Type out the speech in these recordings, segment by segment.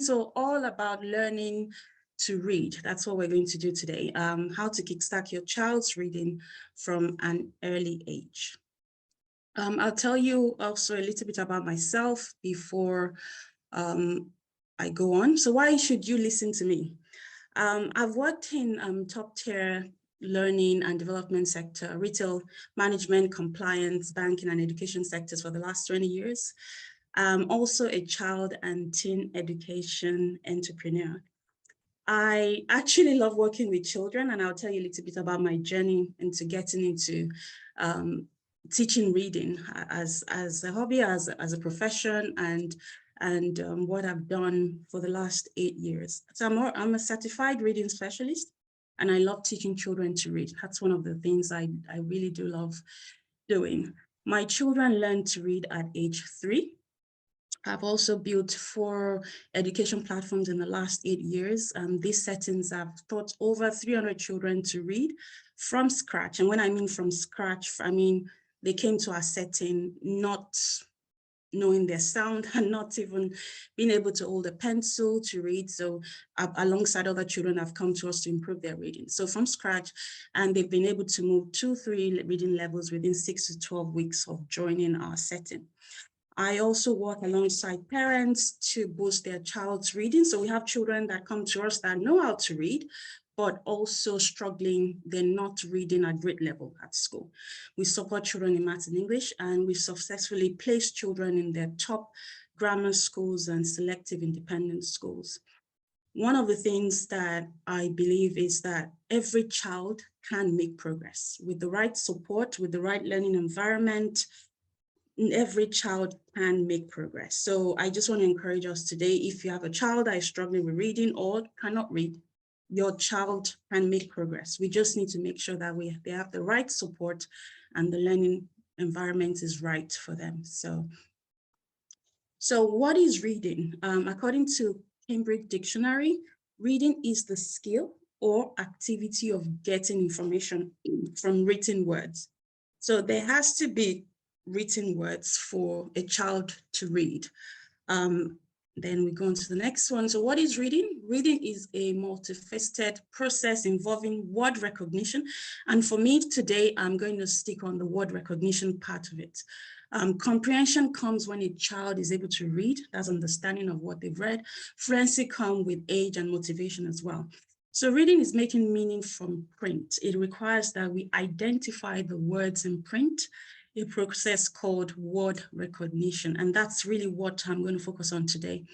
So all about learning to read. That's what we're going to do today. How to kickstart your child's reading from an early age. I'll tell you also a little bit about myself before I go on. So why should you listen to me? I've worked in top tier learning and development sector, retail management, compliance, banking and education sectors for the last 20 years. Also a child and teen education entrepreneur. I actually love working with children, and I'll tell you a little bit about my journey into getting into teaching reading as a hobby, as a profession, and what I've done for the last 8 years. So I'm a certified reading specialist, and I love teaching children to read. That's one of the things I really do love doing. My children learn to read at age 3. I've also built 4 education platforms in the last 8 years. These settings have taught over 300 children to read from scratch. And when I mean from scratch, I mean they came to our setting not knowing their sound and not even being able to hold a pencil to read. So alongside other children have come to us to improve their reading. So from scratch, and they've been able to move 2-3 reading levels within 6 to 12 weeks of joining our setting. I also work alongside parents to boost their child's reading. So we have children that come to us that know how to read, but also struggling, they're not reading at grade level at school. We support children in maths and English, and we successfully place children in their top grammar schools and selective independent schools. One of the things that I believe is that every child can make progress with the right support, with the right learning environment. Every child can make progress. So I just want to encourage us today, if you have a child that is struggling with reading or cannot read, your child can make progress. We just need to make sure that they have the right support and the learning environment is right for them. So what is reading? According to Cambridge Dictionary, reading is the skill or activity of getting information from written words. So there has to be written words for a child to read. Then we go on to the next one. So what is reading? Reading is a multifaceted process involving word recognition. And for me today, I'm going to stick on the word recognition part of it. Comprehension comes when a child is able to read. That's understanding of what they've read. Fluency comes with age and motivation as well. So reading is making meaning from print. It requires that we identify the words in print, a process called word recognition. And that's really what I'm going to focus on today.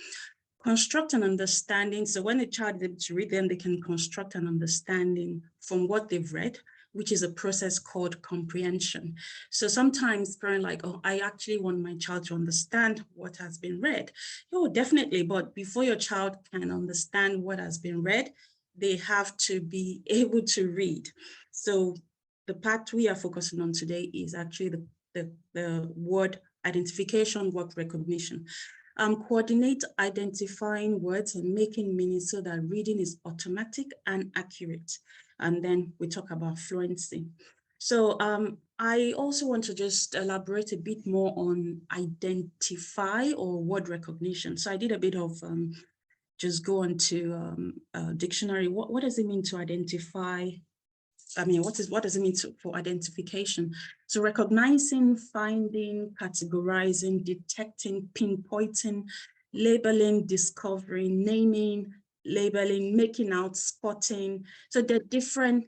Construct an understanding. So when a child is able to read, then they can construct an understanding from what they've read, which is a process called comprehension. So sometimes parents are like, oh, I actually want my child to understand what has been read. Oh, definitely. But before your child can understand what has been read, they have to be able to read. So the part we are focusing on today is actually the word identification, word recognition. Coordinate identifying words and making meaning so that reading is automatic and accurate. And then we talk about fluency. So I also want to just elaborate a bit more on identify or word recognition. So I did a bit of just go on to dictionary. What does it mean to identify? I mean, what does it mean for identification? So recognizing, finding, categorizing, detecting, pinpointing, labeling, discovering, naming, labeling, making out, spotting. So there are different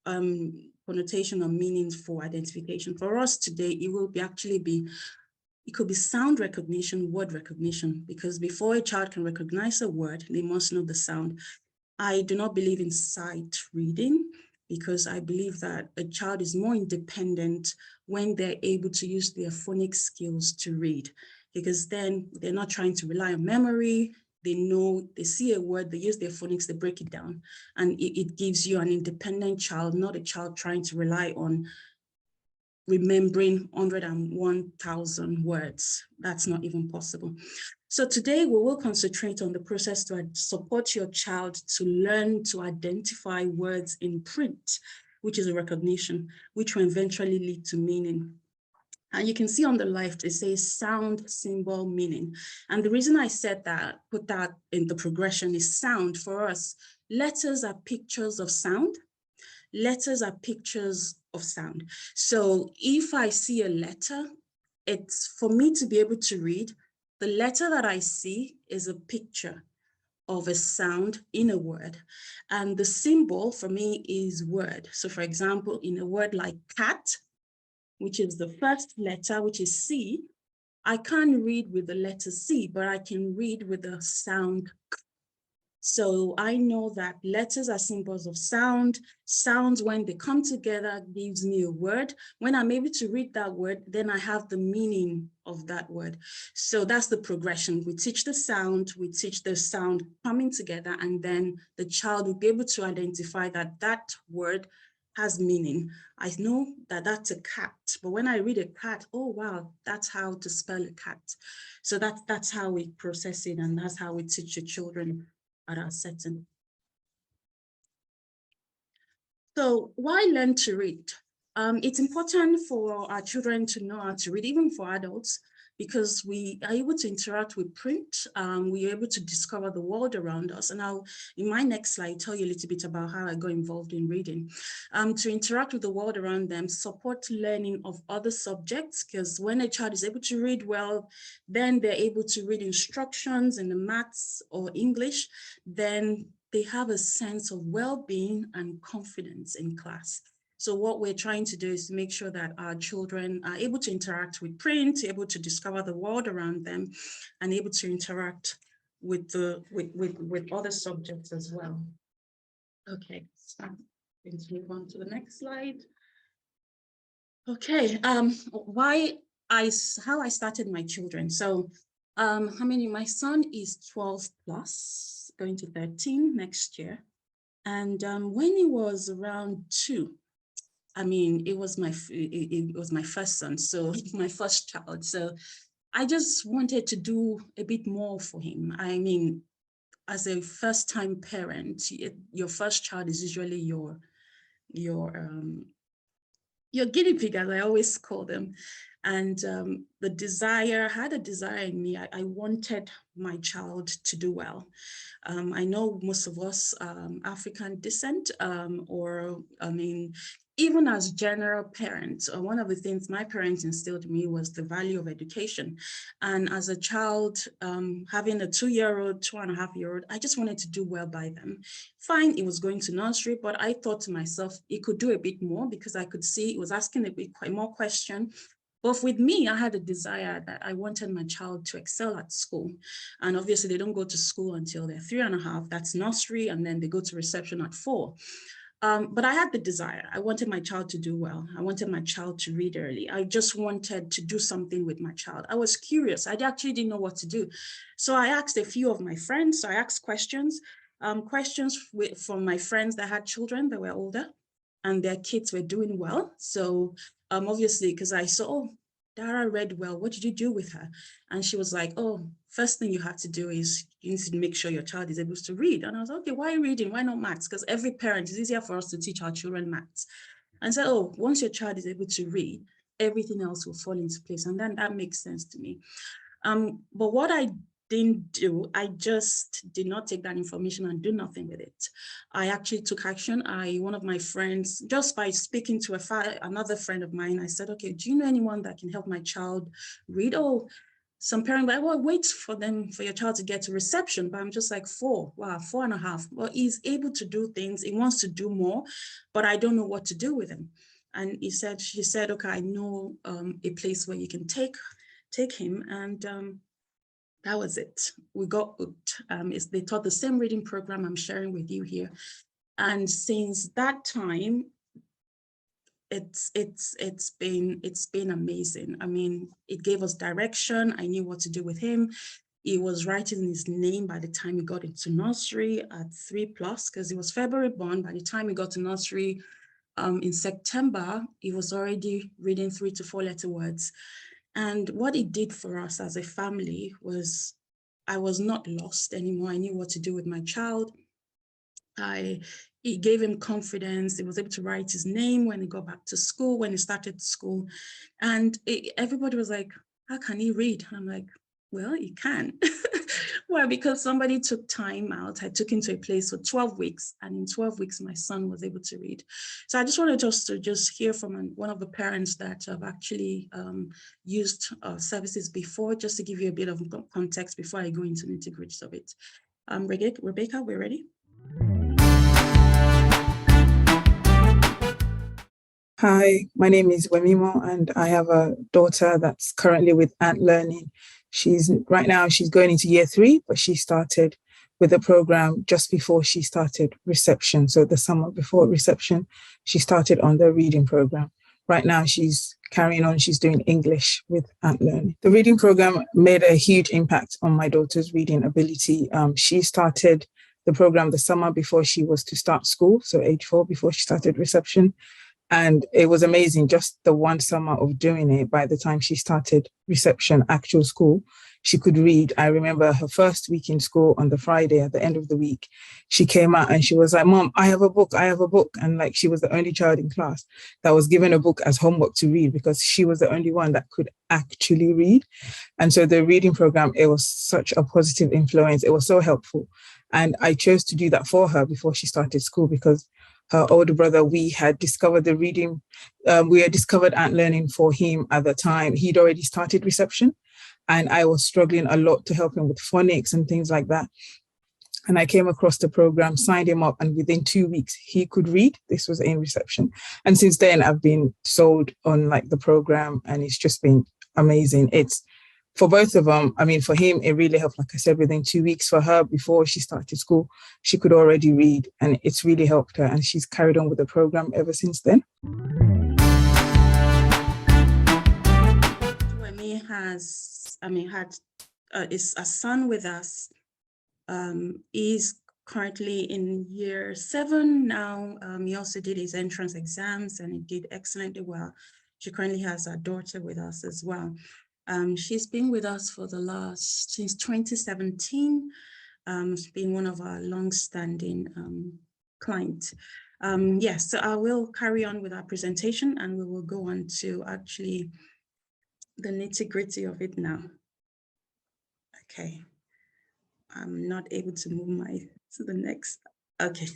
connotation or meanings for identification. For us today, it will it could be sound recognition, word recognition, because before a child can recognize a word, they must know the sound. I do not believe in sight reading, because I believe that a child is more independent when they're able to use their phonics skills to read, because then they're not trying to rely on memory. They know, they see a word, they use their phonics, they break it down. And it gives you an independent child, not a child trying to rely on remembering 101,000 words. That's not even possible. So today we will concentrate on the process to support your child to learn to identify words in print, which is a recognition, which will eventually lead to meaning. And you can see on the left, it says sound, symbol, meaning. And the reason I said that, put that in the progression is sound for us. Letters are pictures of sound. Letters are pictures of sound. So if I see a letter, it's for me to be able to read, the letter that I see is a picture of a sound in a word. And the symbol for me is word. So for example, in a word like cat, which is the first letter, which is C, I can't read with the letter C, but I can read with the sound. So I know that letters are symbols of sound. Sounds, when they come together, gives me a word. When I'm able to read that word, then I have the meaning of that word. So that's the progression. We teach the sound, we teach the sound coming together, and then the child will be able to identify that that word has meaning. I know that that's a cat, but when I read a cat, oh wow, that's how to spell a cat. So that's how we process it, and that's how we teach the children at our setting. So why learn to read? It's important for our children to know how to read, even for adults, because we are able to interact with print. We are able to discover the world around us. And I'll, in my next slide, tell you a little bit about how I got involved in reading. To interact with the world around them, support learning of other subjects, because when a child is able to read well, then they're able to read instructions in the maths or English, then they have a sense of well-being and confidence in class. So what we're trying to do is to make sure that our children are able to interact with print, able to discover the world around them, and able to interact with other subjects as well. Okay, so I'm going to move on to the next slide. Okay, how I started my children. So my son is 12 plus, going to 13 next year. And when he was around 2, I mean, it was my first son, so my first child. So I just wanted to do a bit more for him. I mean, as a first-time parent, your first child is usually your guinea pig, as I always call them. And I had a desire in me. I wanted my child to do well. I know most of us African descent, even as general parents, one of the things my parents instilled in me was the value of education. And as a child, having a 2-year-old, 2.5-year-old, I just wanted to do well by them. Fine, it was going to nursery, but I thought to myself, it could do a bit more because I could see it was asking a bit more question. But with me, I had a desire that I wanted my child to excel at school. And obviously they don't go to school until they're 3.5, that's nursery, and then they go to reception at 4. But I had the desire. I wanted my child to do well. I wanted my child to read early. I just wanted to do something with my child. I was curious. I actually didn't know what to do. So I asked a few of my friends. I asked questions from my friends that had children that were older and their kids were doing well. So obviously, because I saw, oh, Lara read well, what did you do with her? And she was like, oh, first thing you have to do is you need to make sure your child is able to read. And I was like, okay, why reading? Why not maths? Because every parent, it's easier for us to teach our children maths. And so, oh, once your child is able to read, everything else will fall into place. And then that makes sense to me. But what I didn't do, I just did not take that information and do nothing with it. I actually took action. One of my friends, just by speaking to another friend of mine, I said, okay, do you know anyone that can help my child read? Oh, some parents like, well, wait for your child to get to reception. But I'm just like, 4, wow, 4.5. Well, he's able to do things. He wants to do more, but I don't know what to do with him. And she said, okay, I know a place where you can take him. And that was it. We got hooked. They taught the same reading program I'm sharing with you here. And since that time, it's been amazing. I mean, it gave us direction. I knew what to do with him. He was writing his name by the time he got into nursery at 3+, because he was February born. By the time he got to nursery in September, he was already reading 3 to 4 letter words. And what it did for us as a family was I was not lost anymore. I knew what to do with my child. It gave him confidence. He was able to write his name when he got back to school, when he started school. And everybody was like, how can he read? And I'm like, well, he can. Well, because somebody took time out. I took him to a place for 12 weeks. And in 12 weeks, my son was able to read. So I just wanted to just hear from one of the parents that have actually used services before, just to give you a bit of context before I go into the nitty-gritty of it. Rebecca, we're ready? Hi, my name is Wemimo, and I have a daughter that's currently with Ant Learning. Right now she's going into year 3, but she started with the program just before she started reception. So the summer before reception, she started on the reading program. Right now she's carrying on, she's doing English with Ant Learning. The reading program made a huge impact on my daughter's reading ability. She started the program the summer before she was to start school, so age 4, before she started reception. And it was amazing, just the one summer of doing it. By the time she started reception, actual school, she could read. I remember her first week in school on the Friday at the end of the week, she came out and she was like, Mom, I have a book. And like, she was the only child in class that was given a book as homework to read, because she was the only one that could actually read. And so the reading program, it was such a positive influence. It was so helpful. And I chose to do that for her before she started school, because her older brother, we had discovered the reading, we had discovered Ant Learning for him at the time. He'd already started reception, and I was struggling a lot to help him with phonics and things like that. And I came across the program, signed him up, and within 2 weeks, he could read. This was in reception. And since then, I've been sold on like the program, and it's just been amazing. It's for both of them. I mean, for him, it really helped. Like I said, within 2 weeks. For her, before she started school, she could already read, and it's really helped her. And she's carried on with the program ever since then. Wemi is a son with us. He's currently in year 7 now. He also did his entrance exams and he did excellently well. She currently has a daughter with us as well. She's been with us since 2017. She's been one of our long-standing clients. Yes, so I will carry on with our presentation and we will go on to actually the nitty-gritty of it now. Okay. I'm not able to move to the next. Okay.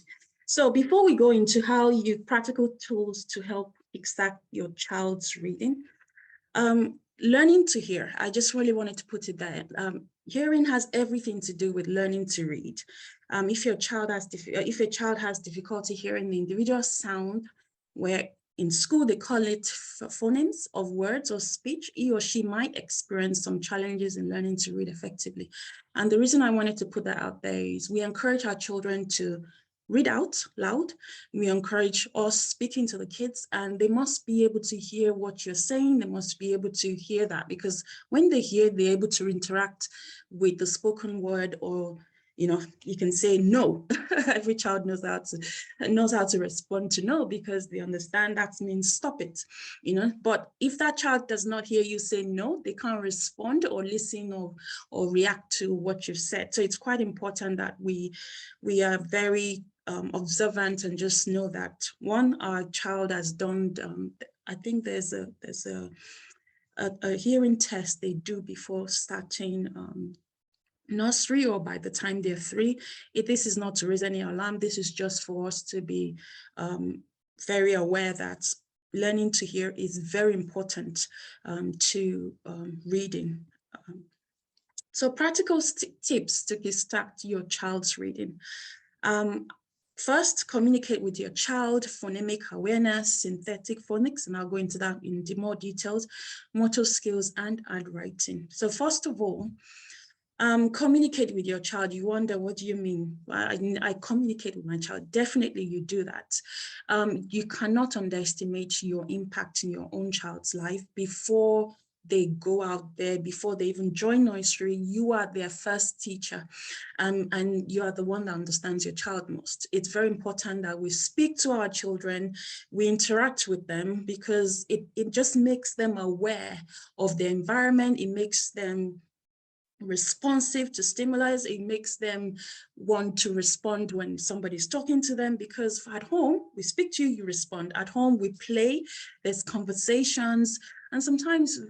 So before we go into how you use practical tools to help kickstart your child's reading, learning to hear, I just really wanted to put it there. Hearing has everything to do with learning to read. If your child has difficulty hearing the individual sound, where in school they call it phonemes of words or speech, he or she might experience some challenges in learning to read effectively. And the reason I wanted to put that out there is we encourage our children to read out loud. We encourage us speaking to the kids, and they must be able to hear what you're saying. They must be able to hear that, because when they hear, they're able to interact with the spoken word, or you can say no. Every child knows how to respond to no, because they understand that means stop it. But if that child does not hear you say no, they can't respond or listen or react to what you've said. So it's quite important that we are very observant and just know that our child has done. I think there's a hearing test they do before starting nursery, or by the time they're 3. This is not to raise any alarm. This is just for us to be very aware that learning to hear is very important to reading. So practical tips to start your child's reading. First, communicate with your child, phonemic awareness, synthetic phonics, and I'll go into that in more details, motor skills, and handwriting. So first of all, communicate with your child. You wonder, what do you mean? I communicate with my child. Definitely you do that. You cannot underestimate your impact in your own child's life. Before they go out there, before they even join nursery, you are their first teacher, and you are the one that understands your child most. It's very important that we speak to our children, we interact with them, because it just makes them aware of the environment. It makes them responsive to stimulus. It makes them want to respond when somebody's talking to them, because at home, we speak to you, you respond. At home, we play, there's conversations. And sometimes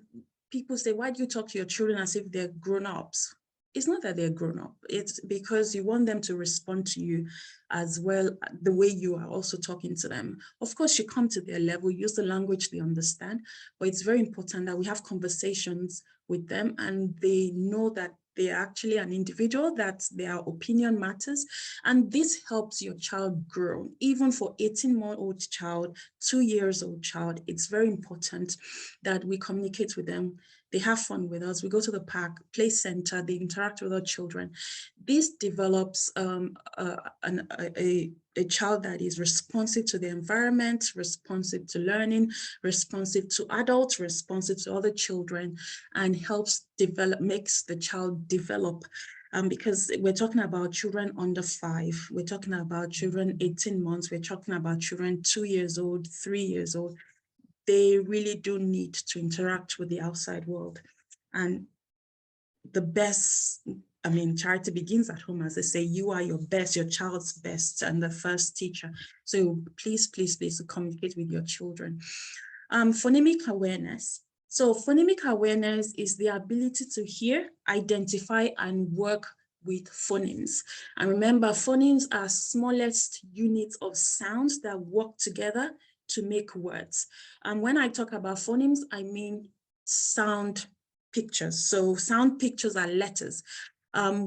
people say, why do you talk to your children as if they're grown-ups? It's not that they're grown up. It's because you want them to respond to you as well, the way you are also talking to them. Of course, you come to their level, use the language they understand, but it's very important that we have conversations with them and they know that they are actually an individual, that their opinion matters. And this helps your child grow. Even for 18-month-old child, 2-year-old child, it's very important that we communicate with them. They have fun with us. We go to the park, play center, they interact with our children. This develops a child that is responsive to the environment, responsive to learning, responsive to adults, responsive to other children, and helps develop, makes the child develop. Because we're talking about children under 5, we're talking about children 18 months, we're talking about children 2 years old, 3 years old. They really do need to interact with the outside world. And the best, I mean, charity begins at home, as they say, you are your best, your child's best, and the first teacher. So please, please, please communicate with your children. Phonemic awareness. So phonemic awareness is the ability to hear, identify, and work with phonemes. And remember, phonemes are smallest units of sounds that work together to make words. And when I talk about phonemes, I mean sound pictures. So sound pictures are letters.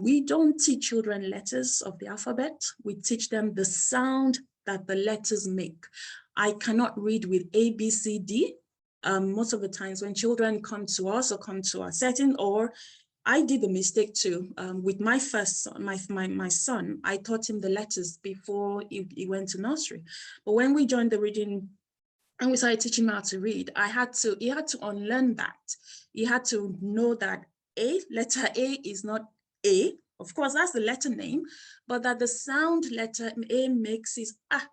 We don't teach children letters of the alphabet. We teach them the sound that the letters make. I cannot read with A, B, C, D. Most of the times when children come to us or come to our setting, or I did the mistake too. With my first son, my son, I taught him the letters before he went to nursery. But when we joined the reading and we started teaching him how to read, he had to unlearn that. He had to know that letter A is not A. Of course, that's the letter name, but that the sound letter A makes is ah,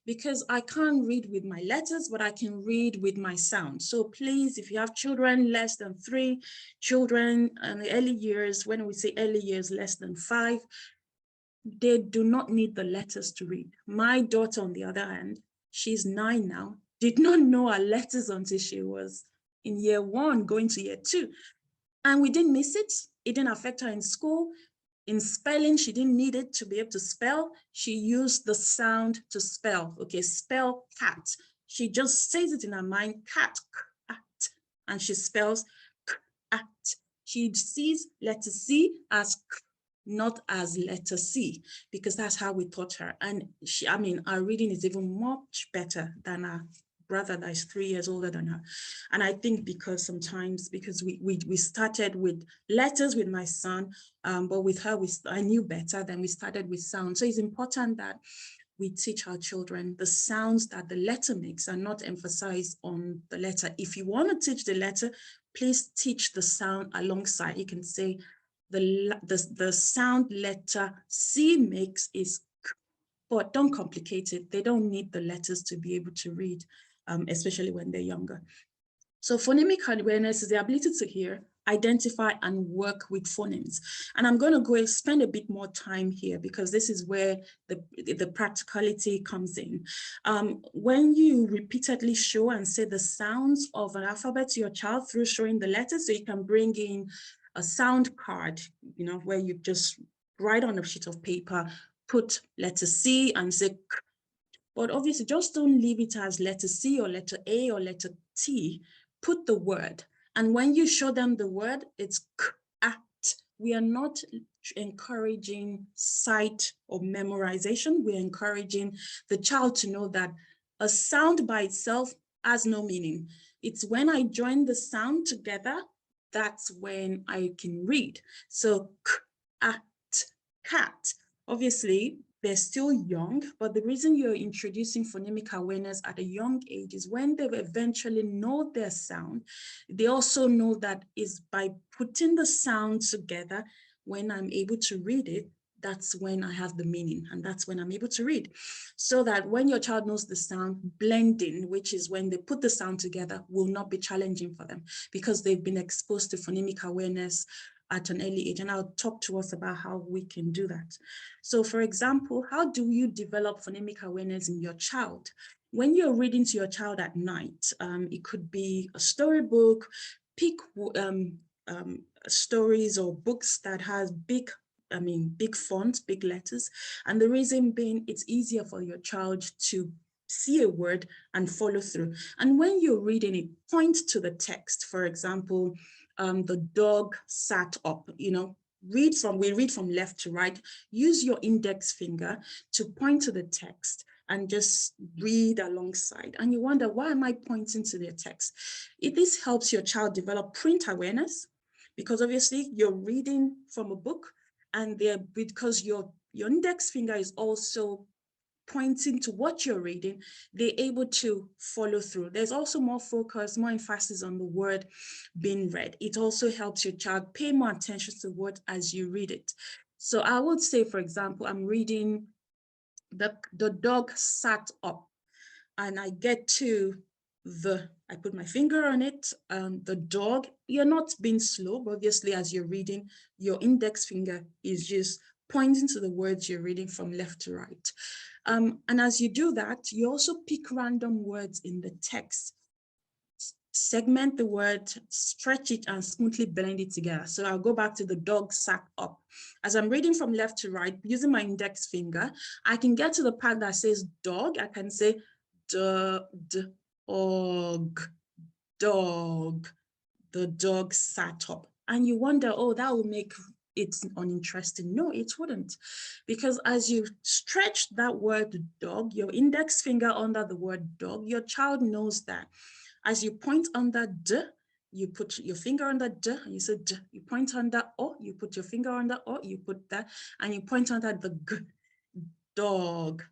because I can't read with my letters, but I can read with my sound. So please, if you have children less than 3, children in the early years, when we say early years, less than 5, they do not need the letters to read. My daughter, on the other hand, she's 9 now, did not know her letters until she was in year 1, going to year 2. And we didn't miss it. It didn't affect her in school. In spelling, she didn't need it to be able to spell. She used the sound to spell. Okay, spell cat. She just says it in her mind, cat, cat, and she spells cat. She sees letter C as k, not as letter C, because that's how we taught her. And she, I mean, our reading is even much better than our brother that is 3 years older than her. And I think because we started with letters with my son, but with her, I knew better, then we started with sound. So it's important that we teach our children the sounds that the letter makes and not emphasize on the letter. If you want to teach the letter, please teach the sound alongside. You can say the sound letter C makes is K, but don't complicate it. They don't need the letters to be able to read, especially when they're younger. So phonemic awareness is the ability to hear, identify, and work with phonemes. And I'm going to go and spend a bit more time here because this is where the practicality comes in. When you repeatedly show and say the sounds of an alphabet to your child through showing the letters, so you can bring in a sound card, you know, where you just write on a sheet of paper, put letter C and say K. But obviously, just don't leave it as letter C or letter A or letter T. Put the word. And when you show them the word, it's cat. We are not encouraging sight or memorization. We're encouraging the child to know that a sound by itself has no meaning. It's when I join the sound together, that's when I can read. So cat. Obviously, they're still young, but the reason you're introducing phonemic awareness at a young age is when they eventually know their sound, they also know that is by putting the sound together, when I'm able to read it, that's when I have the meaning, and that's when I'm able to read. So that when your child knows the sound, blending, which is when they put the sound together, will not be challenging for them because they've been exposed to phonemic awareness at an early age, and I'll talk to us about how we can do that. So for example, how do you develop phonemic awareness in your child? When you're reading to your child at night, it could be a storybook, pick stories or books that has big font, big letters. And the reason being, it's easier for your child to see a word and follow through. And when you're reading it, point to the text. For example, the dog sat up, we read from left to right. Use your index finger to point to the text and just read alongside. And you wonder, why am I pointing to the text? This helps your child develop print awareness, because obviously you're reading from a book, and because your index finger is also pointing to what you're reading, they're able to follow through. There's also more focus, more emphasis on the word being read. It also helps your child pay more attention to the word as you read it. So I would say, for example, I'm reading the dog sat up, and I get to I put my finger on it, the dog. You're not being slow, but obviously as you're reading, your index finger is just pointing to the words you're reading from left to right. And as you do that, you also pick random words in the text. Segment the word, stretch it, and smoothly blend it together. So I'll go back to the dog sat up. As I'm reading from left to right, using my index finger, I can get to the part that says dog. I can say dog, the dog sat up. And you wonder, oh, that will make it uninteresting. No, it wouldn't. Because as you stretch that word dog, your index finger under the word dog, your child knows that. As you point under D, you put your finger under D, and you say D. You point under O, you put your finger under O, you put that, and you point under the G, dog.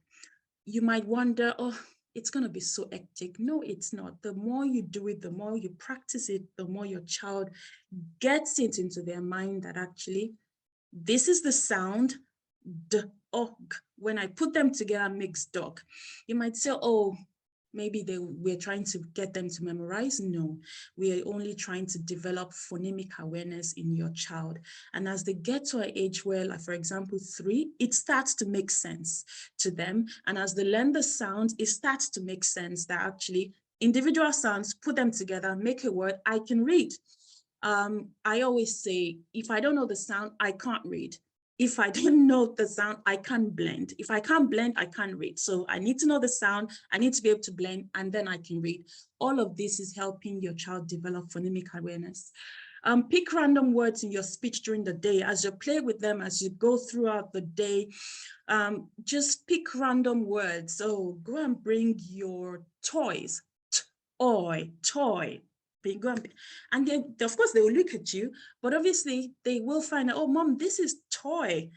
You might wonder, oh, it's going to be so hectic. No, it's not. The more you do it, the more you practice it, the more your child gets it into their mind that actually this is the sound, dog. When I put them together, makes dog. You might say, oh, maybe we're trying to get them to memorize. No, we are only trying to develop phonemic awareness in your child. And as they get to an age where, like, for example, 3, it starts to make sense to them. And as they learn the sounds, it starts to make sense that actually individual sounds, put them together, make a word I can read. I always say, if I don't know the sound, I can't read. If I don't know the sound, I can't blend. If I can't blend, I can't read. So I need to know the sound, I need to be able to blend, and then I can read. All of this is helping your child develop phonemic awareness. Pick random words in your speech during the day. As you play with them, as you go throughout the day, just pick random words. So go and bring your toys. Toy. And then, of course, they will look at you, but obviously they will find out, oh, mom, this is toy.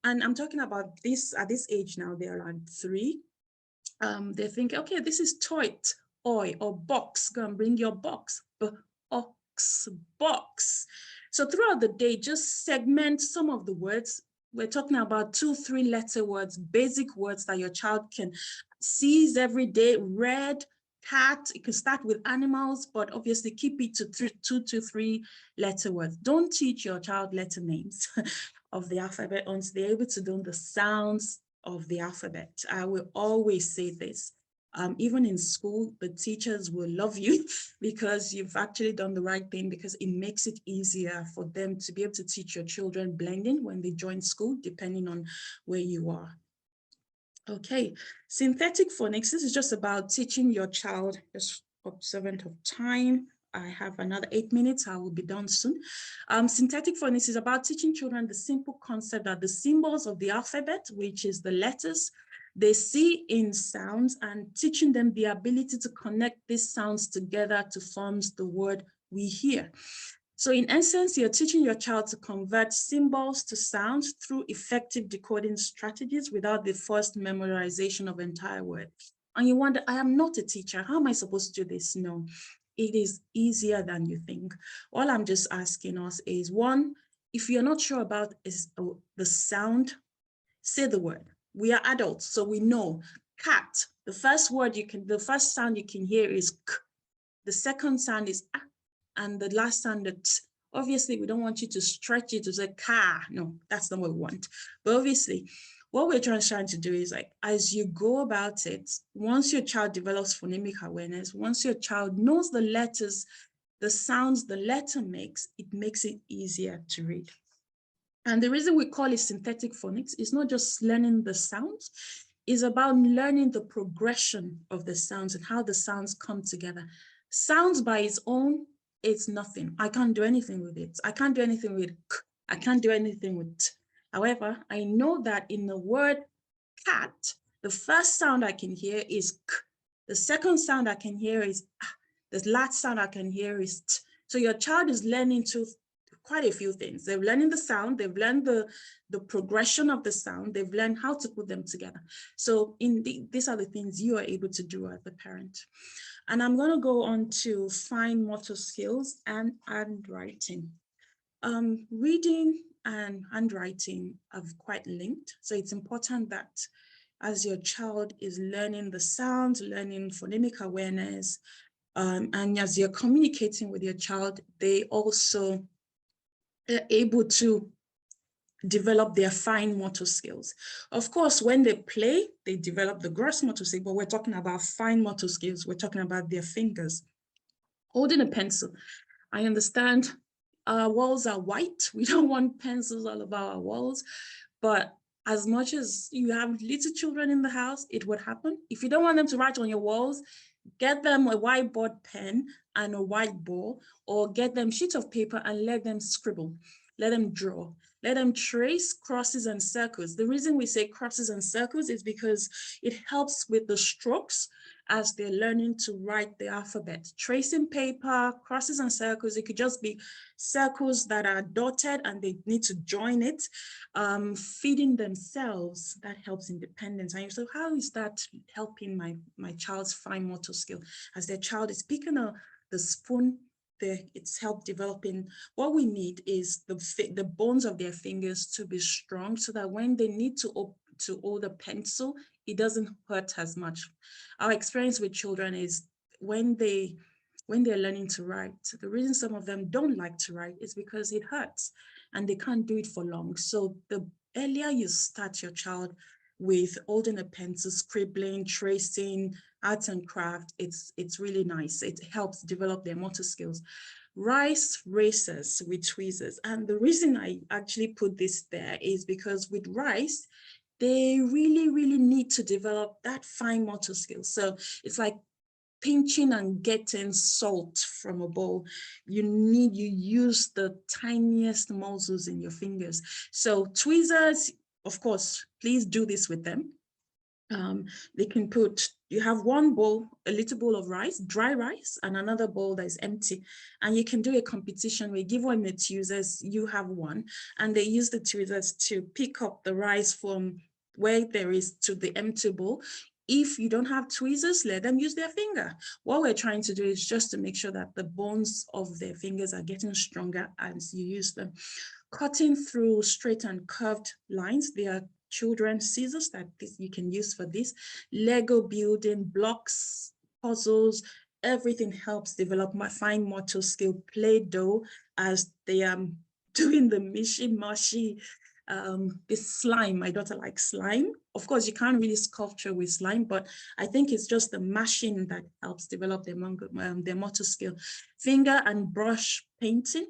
And I'm talking about this at this age now, they're around 3. They think, okay, this is toy, or box. Go and bring your box. Box. So throughout the day, just segment some of the words. We're talking about 2-3 letter words, basic words that your child can seize every day. Red, cat. You can start with animals, but obviously keep it to 2 to 3 letter words. Don't teach your child letter names of the alphabet until they're able to do the sounds of the alphabet. I will always say this. Even in school, the teachers will love you because you've actually done the right thing, because it makes it easier for them to be able to teach your children blending when they join school, depending on where you are. Okay, synthetic phonics. This is just about teaching your child, just observant of time. I have another 8 minutes. I will be done soon. Synthetic phonics is about teaching children the simple concept that the symbols of the alphabet, which is the letters, they see in sounds, and teaching them the ability to connect these sounds together to form the word we hear. So in essence, you're teaching your child to convert symbols to sounds through effective decoding strategies without the forced memorization of entire words. And you wonder, I am not a teacher. How am I supposed to do this? No, it is easier than you think. All I'm just asking us is, 1, if you're not sure about the sound, say the word. We are adults, so we know cat. The first sound you can hear is k. The second sound is a. And the last sound, Obviously, we don't want you to stretch it to say car. No, that's not what we want. But obviously, what we're trying to do is like, as you go about it, once your child develops phonemic awareness, once your child knows the letters, the sounds the letter makes it easier to read. And the reason we call it synthetic phonics is not just learning the sounds, it's about learning the progression of the sounds and how the sounds come together. Sounds by its own, it's nothing. I can't do anything with it. I can't do anything with k. I can't do anything with t. However, I know that in the word cat, the first sound I can hear is k. The second sound I can hear is ah. The last sound I can hear is t. So your child is learning to quite a few things. They've learned the sound, they've learned the progression of the sound, they've learned how to put them together. So these are the things you are able to do as a parent. And I'm going to go on to fine motor skills and handwriting. Reading and handwriting are quite linked. So it's important that as your child is learning the sound, learning phonemic awareness, and as you're communicating with your child, they also are able to develop their fine motor skills. Of course, when they play, they develop the gross motor skills, but we're talking about fine motor skills. We're talking about their fingers. Holding a pencil. I understand our walls are white. We don't want pencils all over our walls, but as much as you have little children in the house, it would happen. If you don't want them to write on your walls, get them a whiteboard pen and a whiteboard, or get them sheets of paper and let them scribble, let them draw, let them trace crosses and circles. The reason we say crosses and circles is because it helps with the strokes as they're learning to write the alphabet. Tracing paper, crosses and circles, it could just be circles that are dotted and they need to join it. Feeding themselves, that helps independence. And you say, how is that helping my child's fine motor skill? As their child is picking up the spoon, it's helped developing. What we need is the bones of their fingers to be strong so that when they need to hold a pencil, it doesn't hurt as much. Our experience with children is when they're learning to write, the reason some of them don't like to write is because it hurts and they can't do it for long. So the earlier you start your child with holding a pencil, scribbling, tracing, arts and craft, it's really nice. It helps develop their motor skills. Rice racers with tweezers. And the reason I actually put this there is because with rice, they really, really need to develop that fine motor skill. So it's like pinching and getting salt from a bowl. You use the tiniest muscles in your fingers. So tweezers, of course, please do this with them. They can you have one bowl, a little bowl of rice, dry rice, and another bowl that is empty. And you can do a competition where you give one the tweezers, you have one, and they use the tweezers to pick up the rice from where there is to the empty bowl. If you don't have tweezers, let them use their finger. What we're trying to do is just to make sure that the bones of their fingers are getting stronger as you use them. Cutting through straight and curved lines. They are children's scissors that you can use for this. Lego building, blocks, puzzles, everything helps develop my fine motor skill. Play-Doh as they are doing the mushy, this slime. My daughter likes slime. Of course, you can't really sculpture with slime, but I think it's just the mashing that helps develop their motor skill. Finger and brush painting.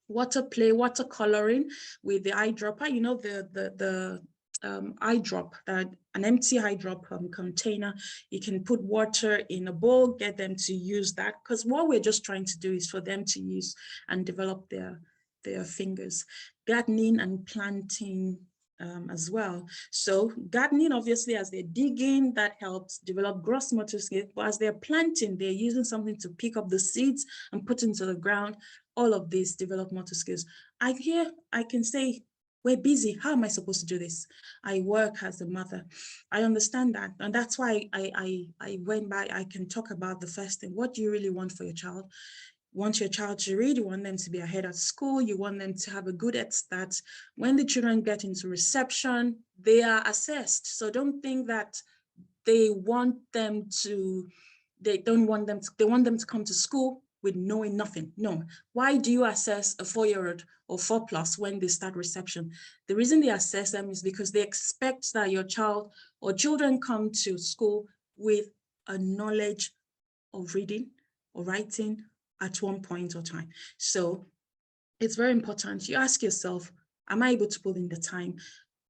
Water play, water coloring with the eyedropper, you know, the eyedrop, that an empty eyedrop container. You can put water in a bowl, get them to use that, because what we're just trying to do is for them to use and develop their fingers. Gardening and planting as well. So gardening, obviously, as they're digging, that helps develop gross motor skills, but as they're planting, they're using something to pick up the seeds and put into the ground. All of this develop motor skills. I can say, we're busy. How am I supposed to do this? I work as a mother. I understand that. And that's why I went by, I can talk about the first thing. What do you really want for your child? You want your child to read, you want them to be ahead at school, you want them to have a good head start. When the children get into reception, they are assessed. So don't think that they want them to come to school with knowing nothing. No. Why do you assess a 4-year-old or 4+ when they start reception? The reason they assess them is because they expect that your child or children come to school with a knowledge of reading or writing at one point or time. So it's very important. You ask yourself, am I able to put in the time?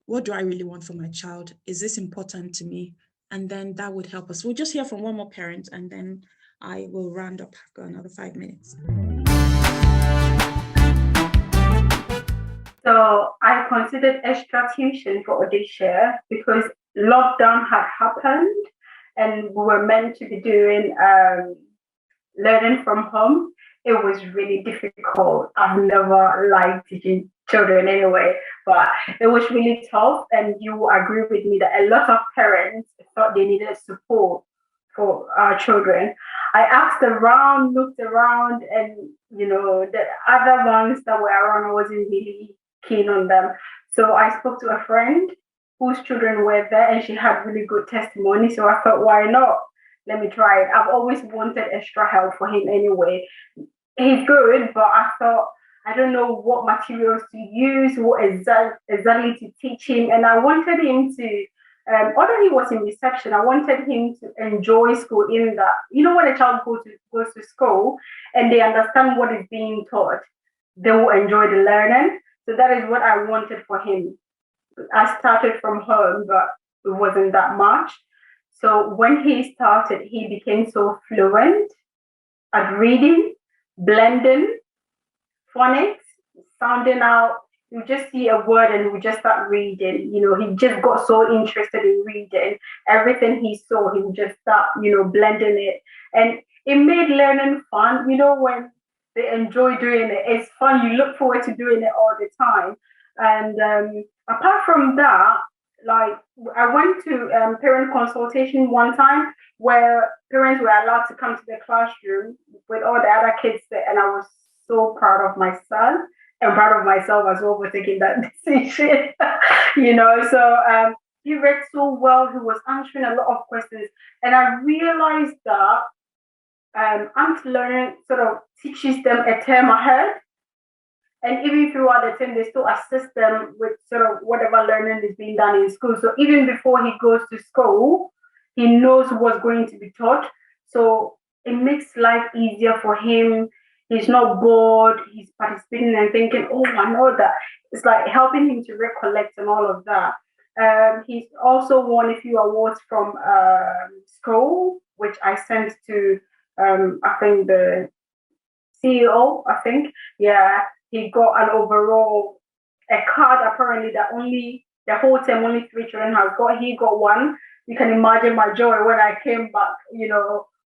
What do I really want for my child? Is this important to me? And then that would help us. We'll just hear from one more parent and then I will round up. I've got another 5 minutes. So I considered extra tuition for this year because lockdown had happened and we were meant to be doing learning from home. It was really difficult. I've never liked teaching children anyway, but it was really tough. And you agree with me that a lot of parents thought they needed support for our children. I asked around, looked around, and the other ones that were around, I wasn't really keen on them. So I spoke to a friend whose children were there, and she had really good testimony. So I thought, why not? Let me try it. I've always wanted extra help for him anyway. He's good, but I thought, I don't know what materials to use, what exactly to teach him. And I wanted him to, although he was in reception, I wanted him to enjoy school in that. When a child goes to school and they understand what is being taught, they will enjoy the learning. So that is what I wanted for him. I started from home, but it wasn't that much. So when he started, he became so fluent at reading, blending, phonics, sounding out. You just see a word and we just start reading. He just got so interested in reading. Everything he saw, he would just start, blending it. And it made learning fun. When they enjoy doing it, it's fun. You look forward to doing it all the time. And apart from that, like I went to parent consultation one time where parents were allowed to come to the classroom with all the other kids there, and I was so proud of my son and proud of myself as well for taking that decision. So he read so well. He was answering a lot of questions, and I realized that AMP learning sort of teaches them a term ahead. And even throughout the term, they still assist them with sort of whatever learning is being done in school. So even before he goes to school, he knows what's going to be taught. So it makes life easier for him. He's not bored. He's participating and thinking, oh, I know that. It's like helping him to recollect and all of that. He's also won a few awards from school, which I sent to, I think, the CEO, Yeah. He got an overall, a card apparently that only the whole term only 3 children has got. He got one. You can imagine my joy when I came back,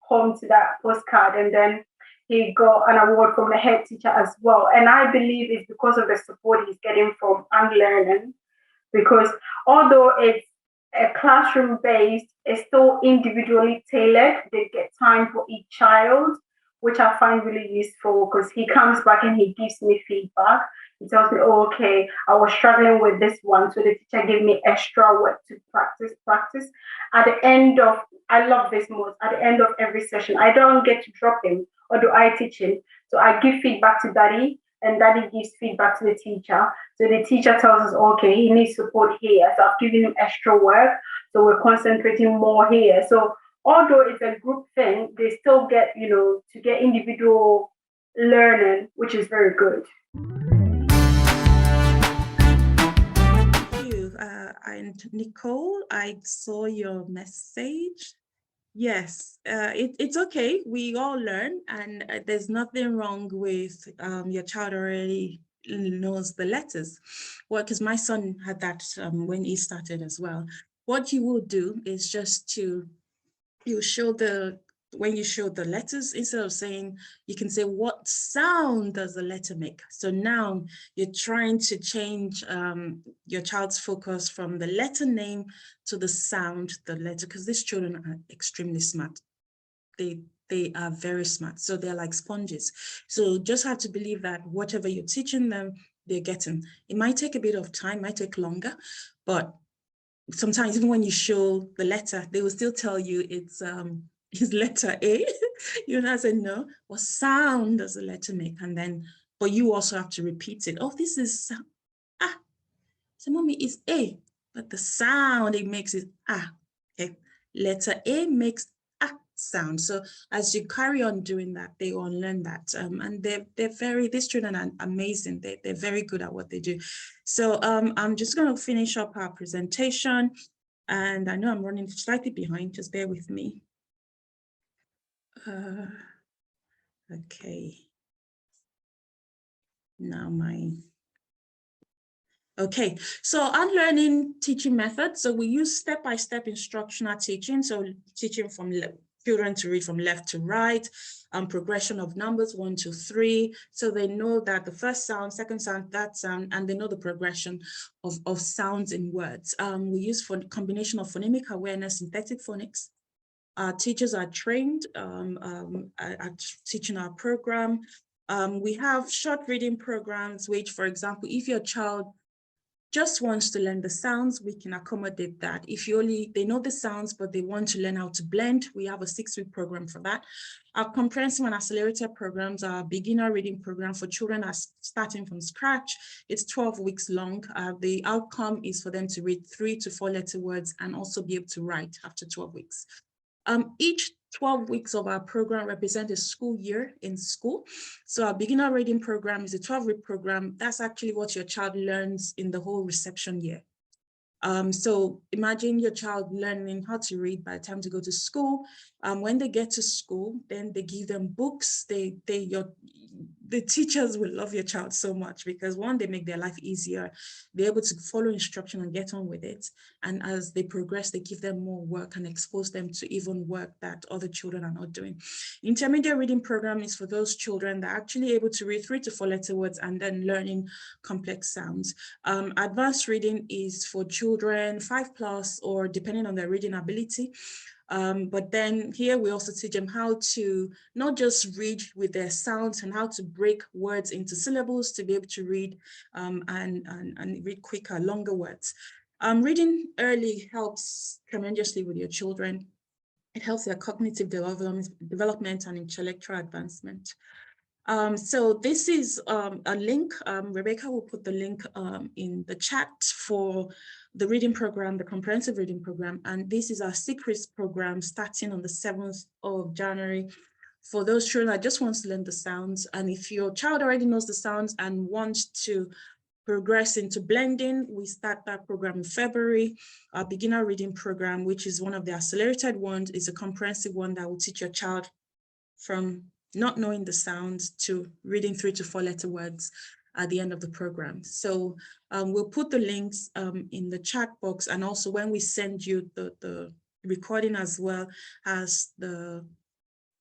home to that postcard. And then he got an award from the head teacher as well. And I believe it's because of the support he's getting from Learning, because although it's a classroom based, it's still individually tailored. They get time for each child, which I find really useful because he comes back and he gives me feedback. He tells me, oh, okay, I was struggling with this one. So the teacher gave me extra work to practice. At the end of, I love this most, at the end of every session, I don't get to drop him or do I teach him. So I give feedback to Daddy and Daddy gives feedback to the teacher. So the teacher tells us, okay, he needs support here. So I've given him extra work. So we're concentrating more here. So although it's a group thing, they still get, to get individual learning, which is very good. Thank you. And Nicole, I saw your message. Yes, it's okay. We all learn, and there's nothing wrong with your child already knows the letters. Well, because my son had that when he started as well. What you will do is just when you show the letters, instead of saying, you can say, what sound does the letter make? So now you're trying to change your child's focus from the letter name to the sound, the letter, because these children are extremely smart. They are very smart. So they're like sponges. So just have to believe that whatever you're teaching them, they're getting. It might take a bit of time, might take longer, but sometimes even when you show the letter, they will still tell you it's is letter A? You know, I said, no. What sound does the letter make? And then, but you also have to repeat it. Oh, this is, so mommy, it's A, but the sound it makes is okay. Letter A makes sound. So as you carry on doing that, they will learn that. And these children are amazing. They're very good at what they do. So I'm just going to finish up our presentation. And I know I'm running slightly behind, just bear with me. Okay. Now okay, so unlearning teaching methods. So we use step-by-step instructional teaching. So teaching from children to read from left to right, progression of numbers 1 to 3. So they know that the first sound, second sound, third sound, and they know the progression of sounds in words. We use for combination of phonemic awareness, synthetic phonics. Our teachers are trained at teaching our program. We have short reading programs, which, for example, if your child just wants to learn the sounds, we can accommodate that. If they know the sounds, but they want to learn how to blend, we have a 6-week program for that. Our comprehensive and accelerated programs are beginner reading program for children starting from scratch. It's 12 weeks long. The outcome is for them to read 3 to 4 letter words and also be able to write after 12 weeks. Each 12 weeks of our program represent a school year in school. So our beginner reading program is a 12-week program. That's actually what your child learns in the whole reception year. So imagine your child learning how to read by the time to go to school. When they get to school, then they give them books. The teachers will love your child so much because one, they make their life easier. They're able to follow instruction and get on with it. And as they progress, they give them more work and expose them to even work that other children are not doing. Intermediate reading program is for those children that are actually able to read 3 to 4 letter words and then learning complex sounds. Advanced reading is for children 5+ or depending on their reading ability. But then here we also teach them how to not just read with their sounds and how to break words into syllables to be able to read and read quicker, longer words. Reading early helps tremendously with your children. It helps their cognitive development and intellectual advancement. So this is a link. Rebecca will put the link in the chat for the reading program, the comprehensive reading program. And this is our secrets program starting on the 7th of January for those children that just want to learn the sounds. And if your child already knows the sounds and wants to progress into blending, we start that program in February. Our beginner reading program, which is one of the accelerated ones, is a comprehensive one that will teach your child from not knowing the sounds to reading 3 to 4 letter words at the end of the program. So we'll put the links in the chat box, and also when we send you the recording as well as the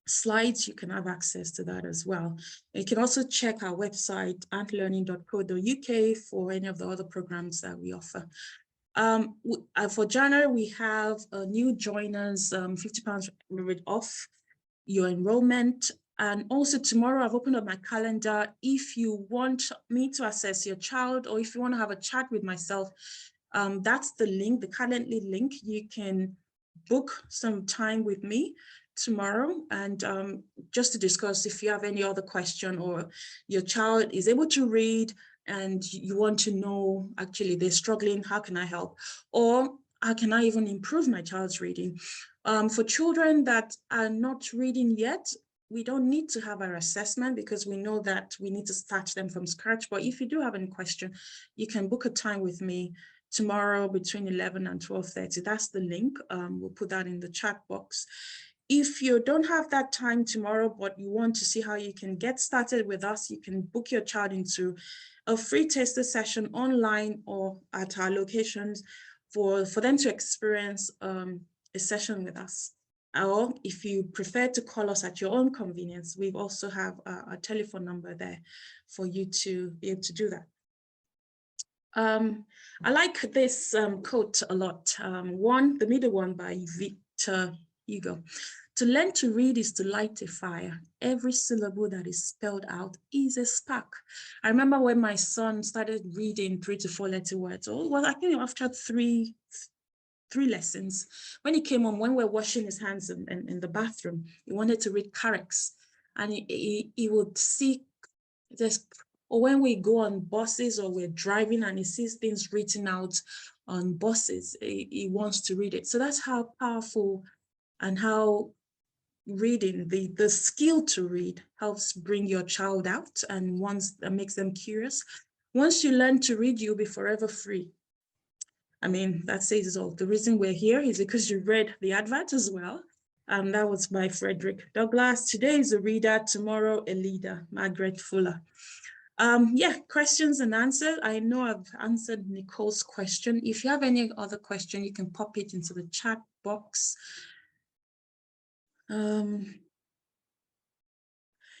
slides, you can have access to that as well. You can also check our website, antlearning.co.uk, for any of the other programs that we offer. For January, we have new joiners, £50 off your enrollment. And also tomorrow, I've opened up my calendar. If you want me to assess your child, or if you want to have a chat with myself, that's the link, the Calendly link. You can book some time with me tomorrow, and just to discuss if you have any other question, or your child is able to read and you want to know, actually they're struggling, how can I help? Or how can I even improve my child's reading? For children that are not reading yet, we don't need to have our assessment because we know that we need to start them from scratch. But if you do have any question, you can book a time with me tomorrow between 11 and 12:30. That's the link. We'll put that in the chat box. If you don't have that time tomorrow, but you want to see how you can get started with us, you can book your child into a free taster session online or at our locations for them to experience a session with us. Or if you prefer to call us at your own convenience, we also have a telephone number there for you to be able to do that. I like this quote a lot. The middle one by Victor Hugo. To learn to read is to light a fire. Every syllable that is spelled out is a spark. I remember when my son started reading 3 to 4 letter words. Oh, well, I think after 3 lessons. When he came home, when we're washing his hands in the bathroom, he wanted to read characters, and he would see this, or when we go on buses or we're driving and he sees things written out on buses, he wants to read it. So that's how powerful and how reading, the skill to read, helps bring your child out, and once that makes them curious. Once you learn to read, you'll be forever free. I mean, that says it all. The reason we're here is because you read the advert as well. That was by Frederick Douglass. Today is a reader, tomorrow a leader, Margaret Fuller. Yeah, questions and answers. I know I've answered Nicole's question. If you have any other question, you can pop it into the chat box.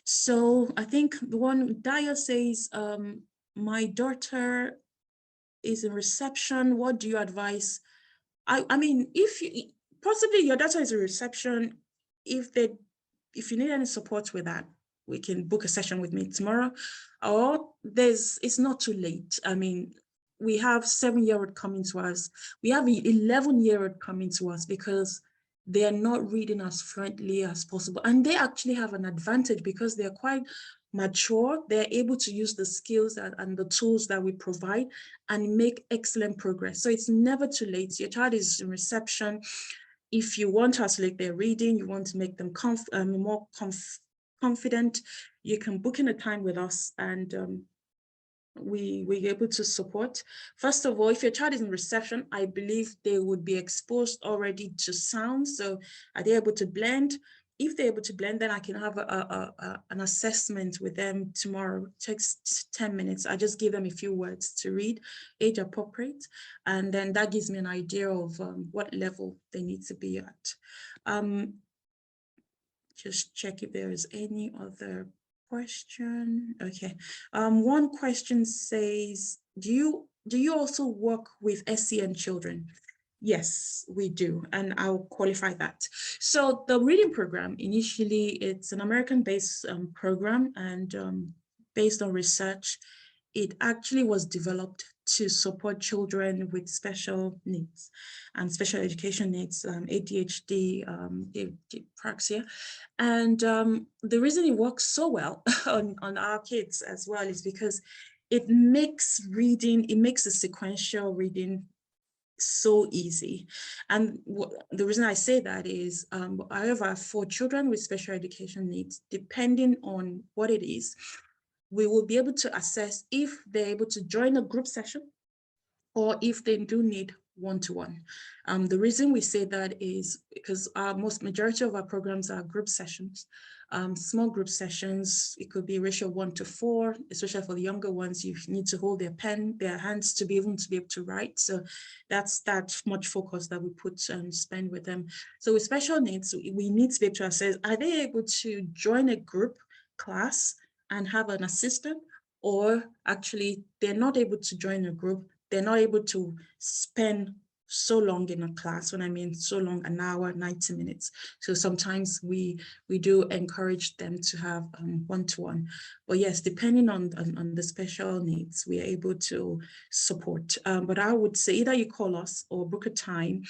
So I think the one, Daya says, my daughter is in reception. What do you advise? I mean, if you, possibly your daughter is in reception, if you need any support with that, we can book a session with me tomorrow. Or it's not too late. I mean, we have 7-year-old coming to us. We have 11-year-old coming to us because they are not reading as fluently as possible. And they actually have an advantage because they're quite mature. They're able to use the skills and the tools that we provide and make excellent progress. So it's never too late. Your child is in reception. If you want to accelerate their reading, you want to make them more confident, you can book in a time with us, and we're able to support. First of all, if your child is in reception, I believe they would be exposed already to sound. So are they able to blend? If they're able to blend, then I can have an assessment with them tomorrow. It takes 10 minutes. I just give them a few words to read, age appropriate, and then that gives me an idea of what level they need to be at. Just check if there is any other question. Okay. One question says, do you also work with SEN children? Yes, we do, and I'll qualify that. So the reading program, initially, it's an American-based program, and based on research, it actually was developed to support children with special needs and special education needs, ADHD, praxia. And the reason it works so well on our kids as well is because it makes the sequential reading so easy. And the reason I say that is, however, for children with special education needs, depending on what it is, we will be able to assess if they're able to join a group session or if they do need one-to-one. The reason we say that is because majority of our programs are group sessions, small group sessions. It could be a ratio 1-4, especially for the younger ones. You need to hold their hands to be able to write. So that's that much focus that we put and spend with them. So with special needs, we need to be able to assess, are they able to join a group class and have an assistant, or actually they're not able to join a group, they're not able to spend so long in a class. When I mean so long, an hour, 90 minutes. So sometimes we do encourage them to have one-to-one. But yes, depending on the special needs, we are able to support. But I would say either you call us or book a time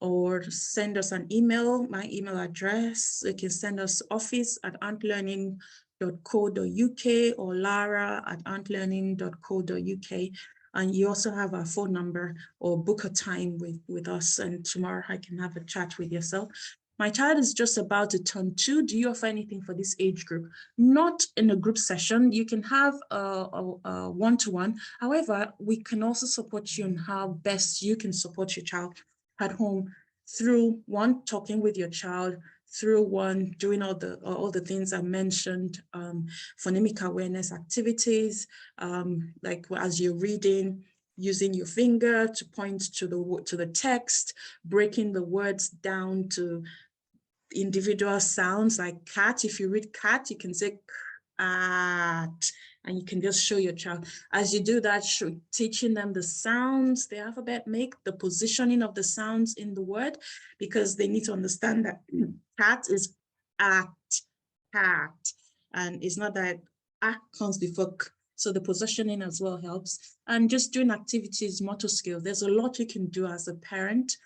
or send us an email. My email address, you can send us office@antlearning.co.uk or lara@antlearning.co.uk. And you also have our phone number, or book a time with us, and tomorrow I can have a chat with yourself. My child is just about to turn 2. Do you offer anything for this age group? Not in a group session. You can have a one-to-one. However, we can also support you on how best you can support your child at home through one, talking with your child, through one, doing all the things I mentioned, phonemic awareness activities, like as you're reading, using your finger to point to the text, breaking the words down to individual sounds, like cat. If you read cat, you can say cat, and you can just show your child. As you do that, teaching them the sounds, the alphabet make, the positioning of the sounds in the word, because they need to understand that cat is at, cat, and it's not that comes before k. So the positioning as well helps. And just doing activities, motor skills. There's a lot you can do as a parent.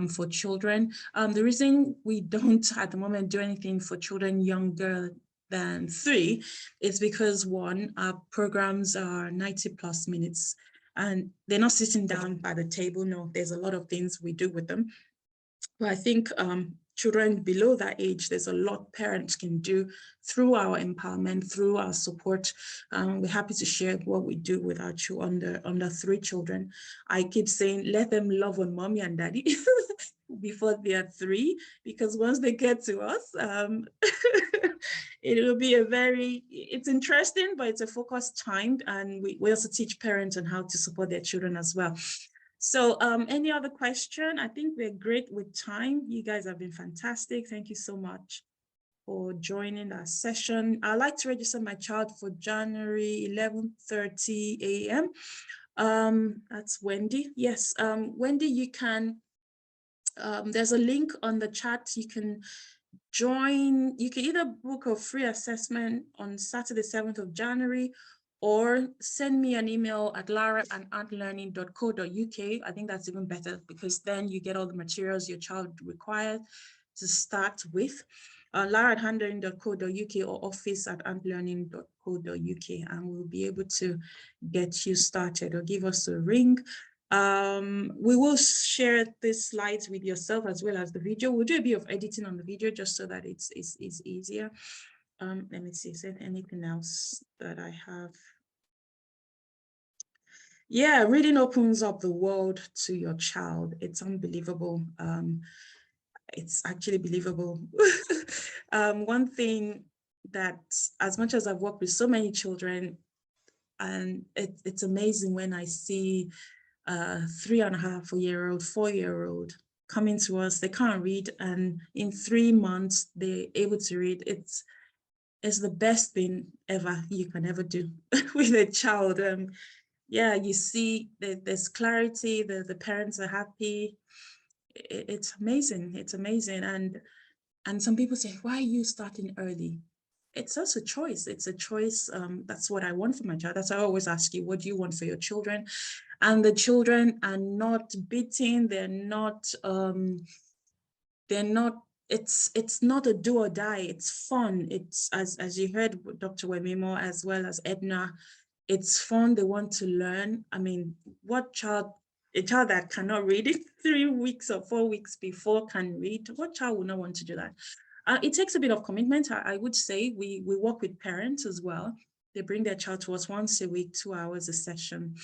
for children. The reason we don't at the moment do anything for children younger than 3 is because, one, our programs are 90+ minutes and they're not sitting down by the table. No, there's a lot of things we do with them. But I think children below that age, there's a lot parents can do through our empowerment, through our support. We're happy to share what we do with our under 3 children. I keep saying, let them love on mommy and daddy before they are 3, because once they get to us, it will be it's interesting, but it's a focused time. And we also teach parents on how to support their children as well. So any other question? I think we're great with time. You guys have been fantastic. Thank you so much for joining our session. I'd like to register my child for January 11:30 a.m. That's Wendy. Yes, Wendy, you can, there's a link on the chat. You can join, you can either book a free assessment on Saturday, 7th of January, or send me an email at lara@antlearning.co.uk. I think that's even better, because then you get all the materials your child requires to start with. lara@antlearning.co.uk or office@antlearning.co.uk, and we'll be able to get you started, or give us a ring. We will share these slides with yourself as well as the video. We'll do a bit of editing on the video just so that it's easier. Let me see, is there anything else that I have? Yeah, reading opens up the world to your child. It's unbelievable. It's actually believable. One thing that, as much as I've worked with so many children, and it's amazing when I see 3.5-year-old, 4-year-old coming to us. They can't read, and in 3 months they're able to read. It's the best thing ever you can ever do with a child. Yeah, you see that there's clarity, the parents are happy. It's amazing. It's amazing. And some people say, why are you starting early? It's also a choice. It's a choice. That's what I want for my child. That's why I always ask you, what do you want for your children? And the children are not beaten. They're not, it's not a do or die. It's fun. It's, as you heard Dr. Wemimo as well as Edna, it's fun. They want to learn. I mean, a child that cannot read it 3 weeks or 4 weeks before can read? What child would not want to do that? It takes a bit of commitment. I would say we work with parents as well. They bring their child to us once a week, 2 hours a session.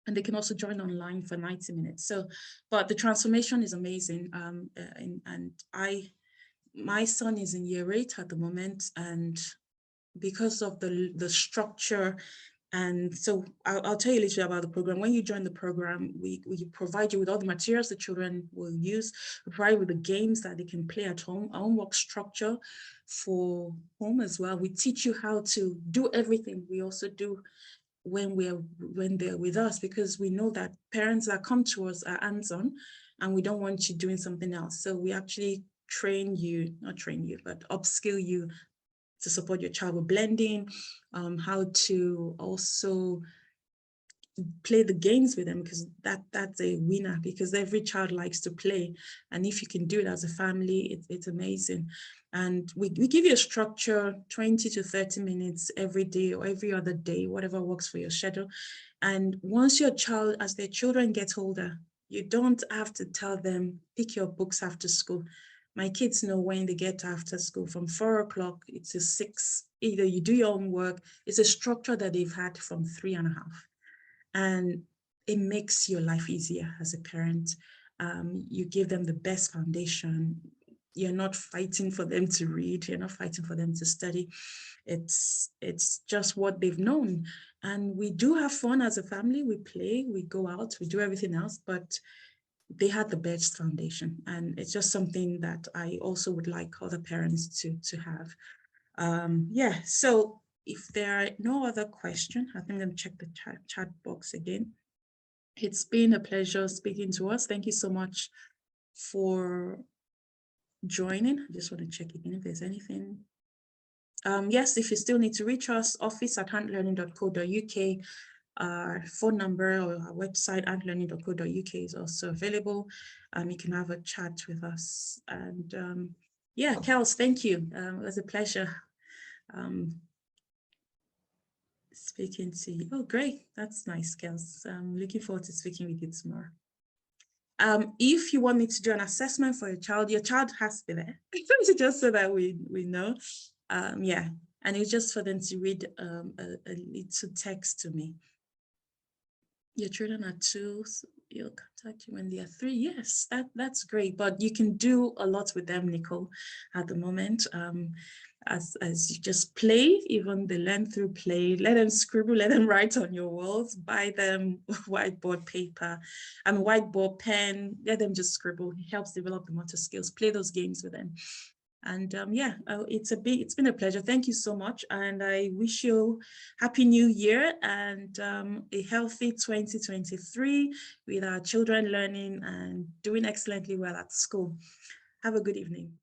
And they can also join online for 90 minutes. So, but the transformation is amazing. My son is in year 8 at the moment, and because of the structure. And so I'll tell you a little bit about the program. When you join the program, we provide you with all the materials the children will use. We provide you with the games that they can play at home, our homework structure for home as well. We teach you how to do everything we also do when they're with us, because we know that parents that come to us are hands-on and we don't want you doing something else. So we actually not train you, but upskill you to support your child with blending, how to also play the games with them, because that's a winner, because every child likes to play. And if you can do it as a family, it's amazing. And we give you a structure, 20 to 30 minutes every day or every other day, whatever works for your schedule. And once your child, as their children get older, you don't have to tell them, pick your books after school. My kids know when they get after school from 4 o'clock, it's 6, either you do your own work. It's a structure that they've had from 3.5. And it makes your life easier as a parent. You give them the best foundation. You're not fighting for them to read. You're not fighting for them to study. It's just what they've known. And we do have fun as a family. We play, we go out, we do everything else, but they had the best foundation. And it's just something that I also would like other parents to have. Yeah, so if there are no other questions, I think I'm going to check the chat box again. It's been a pleasure speaking to us. Thank you so much for joining. I just want to check again if there's anything. Yes, if you still need to reach us, office@antlearning.co.uk. Our phone number or our website, antlearning.co.uk, is also available. You can have a chat with us. And yeah, Kels, thank you. It was a pleasure speaking to you. Oh, great. That's nice, Kels. I'm looking forward to speaking with you tomorrow. If you want me to do an assessment for your child has to be there, just so that we know. Yeah, and it's just for them to read a little text to me. Your children are 2, so you'll contact you when they are 3. Yes, that's great. But you can do a lot with them, Nicole, at the moment. As you just play, even they learn through play. Let them scribble, let them write on your walls. Buy them whiteboard paper and whiteboard pen. Let them just scribble. It helps develop the motor skills. Play those games with them. And yeah, it's been a pleasure. Thank you so much. And I wish you Happy New Year and a healthy 2023 with our children learning and doing excellently well at school. Have a good evening.